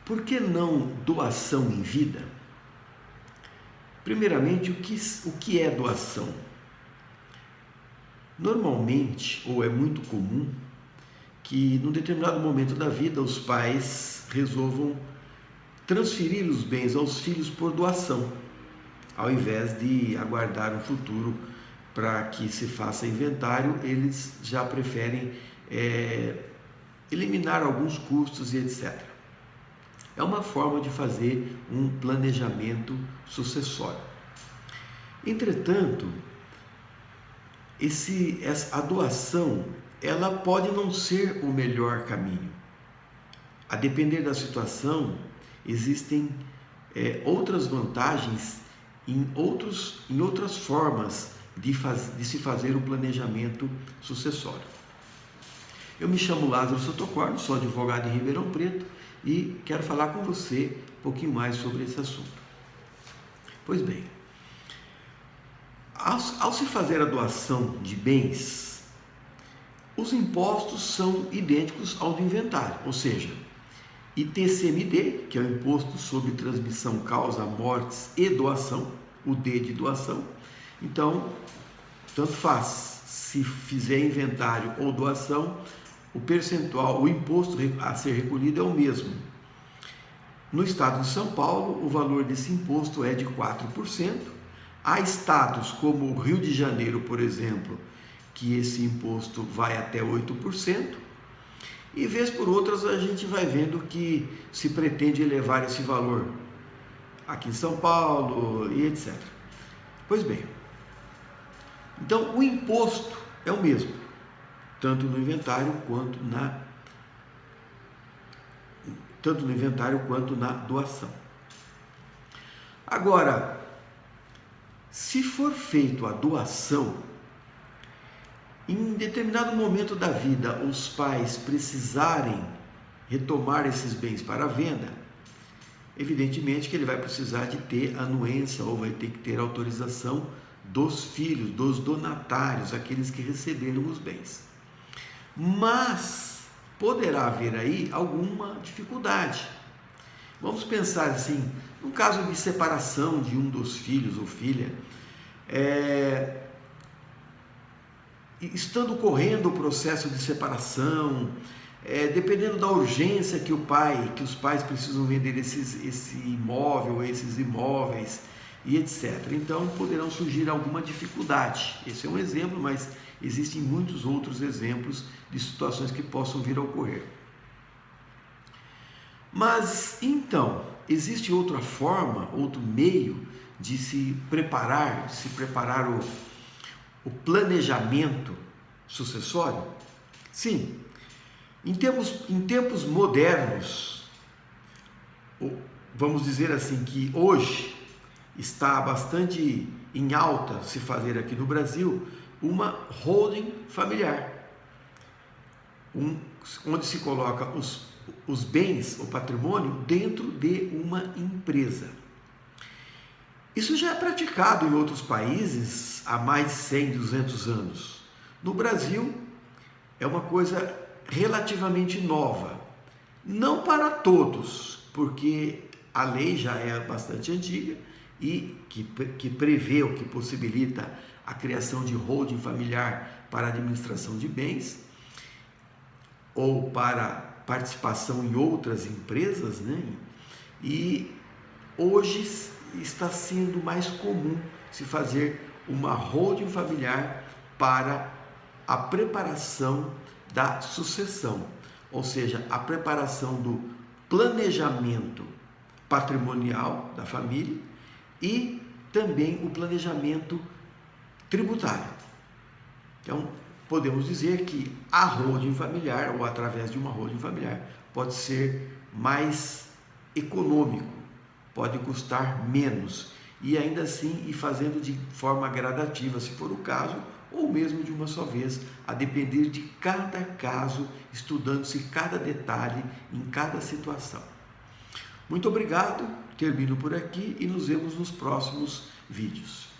Por que não doação em vida? Primeiramente, o que é doação? Normalmente, ou é muito comum, que num determinado momento da vida os pais resolvam transferir os bens aos filhos por doação, ao invés de aguardar um futuro para que se faça inventário, eles já preferem eliminar alguns custos e etc. É uma forma de fazer um planejamento sucessório. Entretanto, a doação ela pode não ser o melhor caminho. A depender da situação, existem outras vantagens em outras formas de se fazer o planejamento sucessório. Eu me chamo Lázaro Sotocorno, sou advogado em Ribeirão Preto e quero falar com você um pouquinho mais sobre esse assunto. Pois bem, ao se fazer a doação de bens, os impostos são idênticos ao do inventário, ou seja, ITCMD, que é o Imposto sobre Transmissão, Causa, Mortes e Doação, o D de doação. Então, tanto faz, se fizer inventário ou doação, o percentual, o imposto a ser recolhido é o mesmo. No estado de São Paulo, o valor desse imposto é de 4%. Há estados como o Rio de Janeiro, por exemplo, que esse imposto vai até 8%. E vez por outras a gente vai vendo que se pretende elevar esse valor aqui em São Paulo e etc. Pois bem, então o imposto é o mesmo, tanto no inventário quanto na doação. Agora, se for feito a doação, em determinado momento da vida, os pais precisarem retomar esses bens para a venda, evidentemente que ele vai precisar de ter anuência ou vai ter que ter autorização dos filhos, dos donatários, aqueles que receberam os bens. Mas poderá haver aí alguma dificuldade. Vamos pensar assim, no caso de separação de um dos filhos ou filha, estando correndo o processo de separação, dependendo da urgência que os pais precisam vender esse imóvel, esses imóveis e etc. Então poderão surgir alguma dificuldade. Esse é um exemplo, mas existem muitos outros exemplos de situações que possam vir a ocorrer. Mas então, existe outra forma, outro meio de se preparar o planejamento sucessório? Sim, em tempos modernos, vamos dizer assim que hoje está bastante em alta se fazer aqui no Brasil uma holding familiar, onde se coloca os bens, o patrimônio, dentro de uma empresa. Isso já é praticado em outros países há mais de 100, 200 anos. No Brasil, é uma coisa relativamente nova. Não para todos, porque a lei já é bastante antiga e que prevê ou que possibilita a criação de holding familiar para administração de bens ou para participação em outras empresas, né? E hoje está sendo mais comum se fazer uma holding familiar para a preparação da sucessão, ou seja, a preparação do planejamento patrimonial da família e também o planejamento tributário. Então, podemos dizer que a holding familiar, ou através de uma holding familiar, pode ser mais econômico, pode custar menos e ainda assim ir fazendo de forma gradativa, se for o caso, ou mesmo de uma só vez, a depender de cada caso, estudando-se cada detalhe em cada situação. Muito obrigado, termino por aqui e nos vemos nos próximos vídeos.